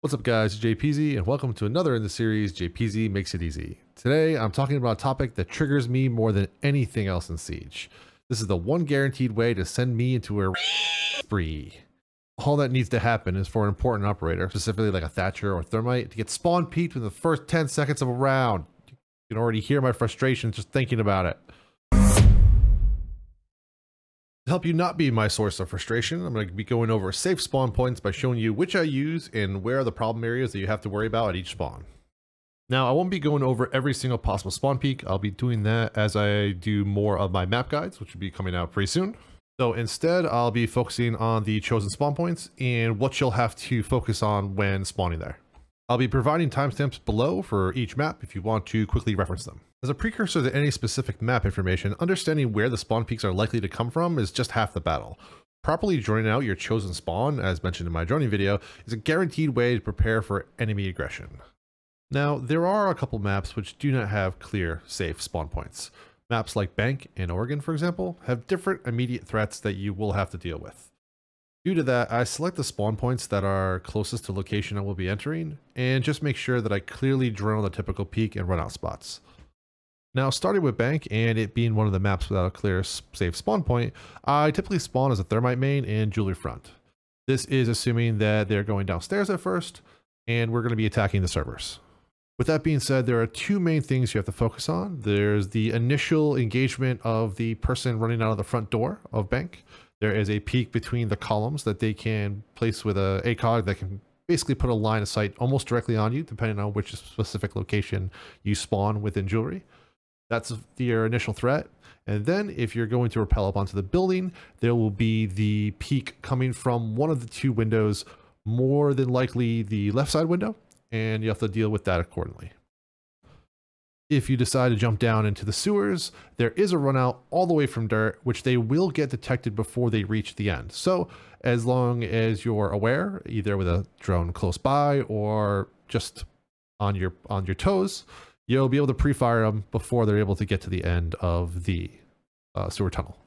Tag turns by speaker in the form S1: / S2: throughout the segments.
S1: What's up guys, Jpeasy, and welcome to another in the series, Jpeasy Makes It Easy. Today, I'm talking about a topic that triggers me more than anything else in Siege. This is the one guaranteed way to send me into a spree. All that needs to happen is for an important operator, specifically like a Thatcher or Thermite, to get spawn peeked within the first 10 seconds of a round. You can already hear my frustration just thinking about it. To help you not be my source of frustration, I'm going to be going over safe spawn points by showing you which I use and where are the problem areas that you have to worry about at each spawn. Now, I won't be going over every single possible spawn peak. I'll be doing that as I do more of my map guides, which will be coming out pretty soon. So instead, I'll be focusing on the chosen spawn points and what you'll have to focus on when spawning there. I'll be providing timestamps below for each map if you want to quickly reference them. As a precursor to any specific map information, understanding where the spawn peaks are likely to come from is just half the battle. Properly droning out your chosen spawn, as mentioned in my droning video, is a guaranteed way to prepare for enemy aggression. Now, there are a couple maps which do not have clear, safe spawn points. Maps like Bank and Oregon, for example, have different immediate threats that you will have to deal with. Due to that, I select the spawn points that are closest to the location I will be entering, and just make sure that I clearly drone the typical peak and run out spots. Now, starting with Bank, and it being one of the maps without a clear, safe spawn point, I typically spawn as a Thermite main and Jewelry front. This is assuming that they're going downstairs at first, and we're going to be attacking the servers. With that being said, there are two main things you have to focus on. There's the initial engagement of the person running out of the front door of Bank. There is a peak between the columns that they can place with a ACOG that can basically put a line of sight almost directly on you, depending on which specific location you spawn within Jewelry. That's your initial threat. And then if you're going to rappel up onto the building, there will be the peak coming from one of the two windows, more than likely the left side window, and you have to deal with that accordingly. If you decide to jump down into the sewers, there is a run out all the way from dirt, which they will get detected before they reach the end. So as long as you're aware, either with a drone close by or just on your toes, you'll be able to pre-fire them before they're able to get to the end of the sewer tunnel.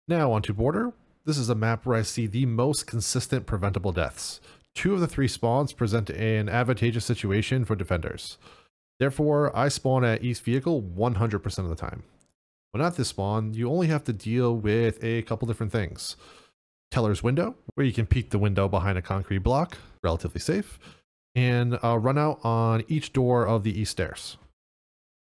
S1: Now onto Border. This is a map where I see the most consistent preventable deaths. 2 of the 3 spawns present an advantageous situation for defenders. Therefore, I spawn at East Vehicle 100% of the time. When at this spawn, you only have to deal with a couple different things. Teller's Window, where you can peek the window behind a concrete block, relatively safe, and a run out on each door of the East Stairs.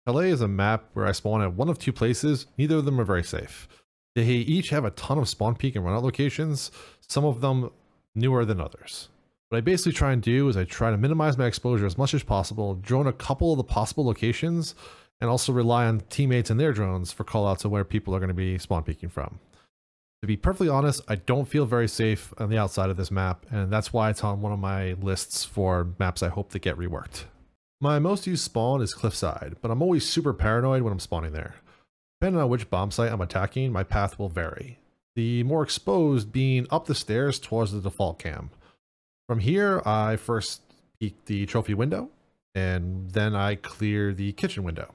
S1: LA is a map where I spawn at one of 2 places, neither of them are very safe. They each have a ton of spawn peak and run out locations, some of them newer than others. What I basically try and do is I try to minimize my exposure as much as possible, drone a couple of the possible locations, and also rely on teammates and their drones for callouts of where people are going to be spawn peeking from. To be perfectly honest, I don't feel very safe on the outside of this map, and that's why it's on one of my lists for maps I hope to get reworked. My most used spawn is Cliffside, but I'm always super paranoid when I'm spawning there. Depending on which bomb site I'm attacking, my path will vary. The more exposed being up the stairs towards the default cam. From here, I first peek the trophy window, and then I clear the kitchen window.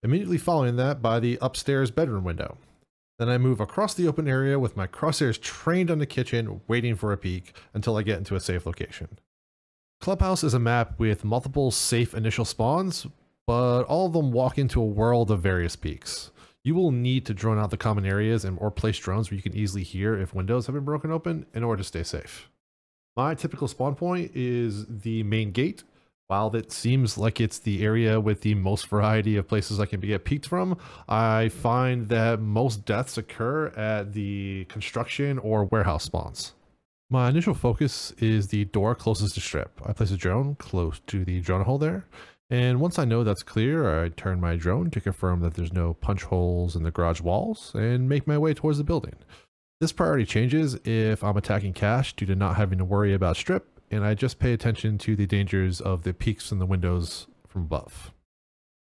S1: Immediately following that by the upstairs bedroom window. Then I move across the open area with my crosshairs trained on the kitchen, waiting for a peek until I get into a safe location. Clubhouse is a map with multiple safe initial spawns, but all of them walk into a world of various peaks. You will need to drone out the common areas or place drones where you can easily hear if windows have been broken open in order to stay safe. My typical spawn point is the main gate. While it seems like it's the area with the most variety of places I can get peeked from, I find that most deaths occur at the construction or warehouse spawns. My initial focus is the door closest to strip. I place a drone close to the drone hole there, and once I know that's clear, I turn my drone to confirm that there's no punch holes in the garage walls and make my way towards the building. This priority changes if I'm attacking cache due to not having to worry about strip, and I just pay attention to the dangers of the peaks in the windows from above.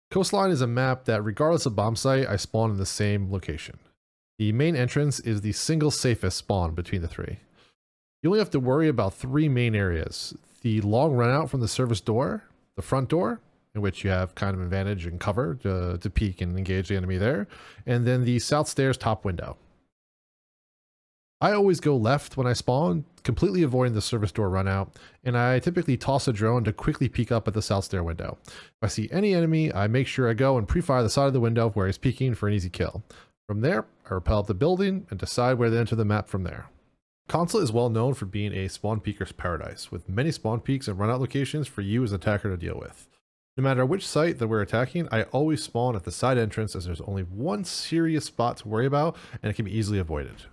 S1: Coastline is a map that, regardless of bomb site, I spawn in the same location. The main entrance is the single safest spawn between the 3. You only have to worry about 3 main areas. The long run out from the service door, the front door, in which you have kind of advantage and cover to peek and engage the enemy there, and then the south stairs top window. I always go left when I spawn, completely avoiding the service door run out, and I typically toss a drone to quickly peek up at the south stair window. If I see any enemy, I make sure I go and pre-fire the side of the window where he's peeking for an easy kill. From there, I rappel up the building and decide where to enter the map from there. Consulate is well known for being a spawn peeker's paradise, with many spawn peaks and runout locations for you as an attacker to deal with. No matter which site that we're attacking, I always spawn at the side entrance as there's only one serious spot to worry about and it can be easily avoided.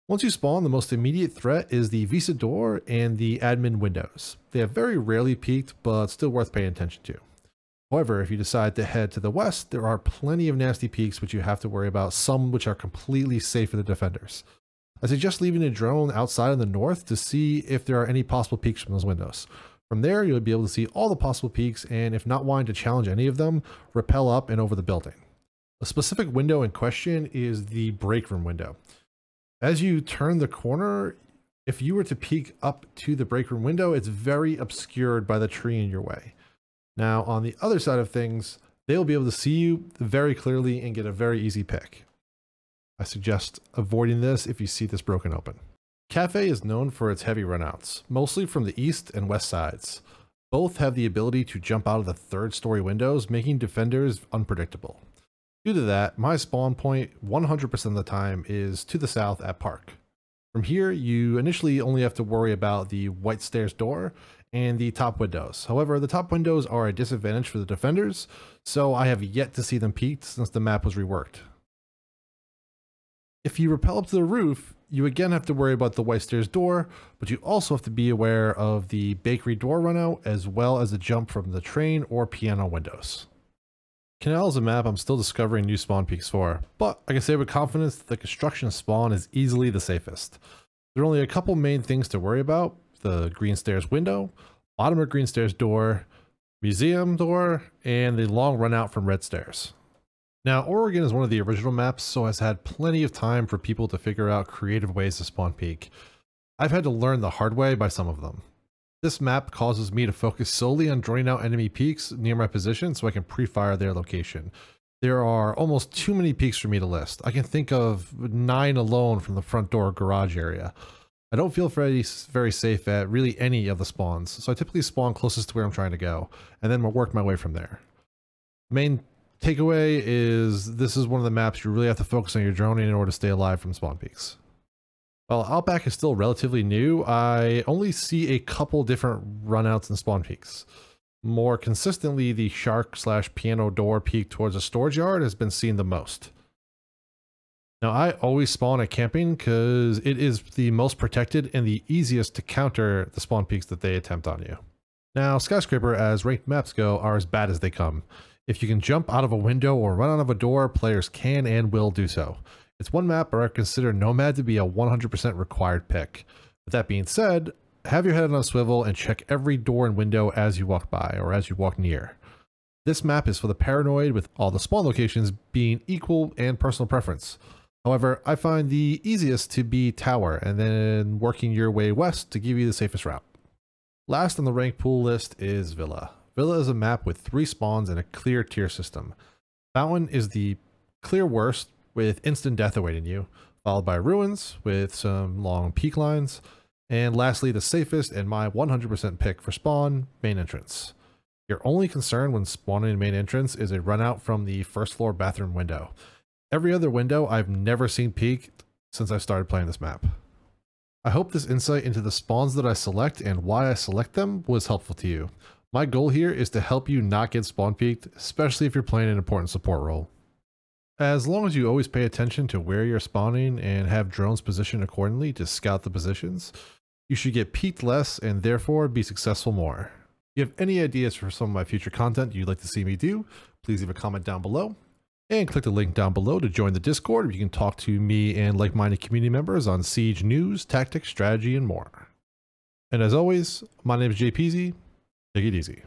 S1: Once you spawn, the most immediate threat is the visa door and the admin windows. They have very rarely peaked, but still worth paying attention to. However, if you decide to head to the west, there are plenty of nasty peaks which you have to worry about, some which are completely safe for the defenders. I suggest leaving a drone outside in the north to see if there are any possible peaks from those windows. From there, you'll be able to see all the possible peaks, and if not wanting to challenge any of them, rappel up and over the building. A specific window in question is the break room window. As you turn the corner, if you were to peek up to the break room window, it's very obscured by the tree in your way. Now, on the other side of things, they will be able to see you very clearly and get a very easy pick. I suggest avoiding this if you see this broken open. Cafe is known for its heavy runouts, mostly from the east and west sides. Both have the ability to jump out of the third story windows, making defenders unpredictable. Due to that, my spawn point 100% of the time is to the south at Park. From here, you initially only have to worry about the white stairs door and the top windows. However, the top windows are a disadvantage for the defenders, so I have yet to see them peaked since the map was reworked. If you rappel up to the roof, you again have to worry about the white stairs door, but you also have to be aware of the bakery door runout as well as the jump from the train or piano windows. Canal is a map I'm still discovering new spawn peaks for, but I can say with confidence that the construction spawn is easily the safest. There are only a couple main things to worry about: the green stairs window, bottom of green stairs door, museum door, and the long run out from red stairs. Now, Oregon is one of the original maps, so has had plenty of time for people to figure out creative ways to spawn peak. I've had to learn the hard way by some of them. This map causes me to focus solely on drawing out enemy peaks near my position so I can pre-fire their location. There are almost too many peaks for me to list. I can think of 9 alone from the front door garage area. I don't feel very safe at really any of the spawns, so I typically spawn closest to where I'm trying to go, and then work my way from there. Main takeaway is this is one of the maps you really have to focus on your droning in order to stay alive from spawn peaks. While Outback is still relatively new, I only see a couple different runouts and spawn peaks. More consistently, the shark/piano door peak towards a storage yard has been seen the most. Now, I always spawn at camping because it is the most protected and the easiest to counter the spawn peaks that they attempt on you. Now, Skyscraper, as ranked maps go, are as bad as they come. If you can jump out of a window or run out of a door, players can and will do so. It's one map where I consider Nomad to be a 100% required pick. With that being said, have your head on a swivel and check every door and window as you walk by or as you walk near. This map is for the paranoid, with all the spawn locations being equal and personal preference. However, I find the easiest to be Tower and then working your way west to give you the safest route. Last on the rank pool list is Villa. Villa is a map with 3 spawns and a clear tier system. Fountain is the clear worst, with instant death awaiting you, followed by Ruins with some long peak lines, and lastly the safest and my 100% pick for spawn, main entrance. Your only concern when spawning main entrance is a run out from the first floor bathroom window. Every other window I've never seen peak since I started playing this map. I hope this insight into the spawns that I select and why I select them was helpful to you. My goal here is to help you not get spawn peaked, especially if you're playing an important support role. As long as you always pay attention to where you're spawning and have drones positioned accordingly to scout the positions, you should get peaked less and therefore be successful more. If you have any ideas for some of my future content you'd like to see me do, please leave a comment down below. And click the link down below to join the Discord where you can talk to me and like-minded community members on Siege news, tactics, strategy, and more. And as always, my name is Jpeasy. Take it easy.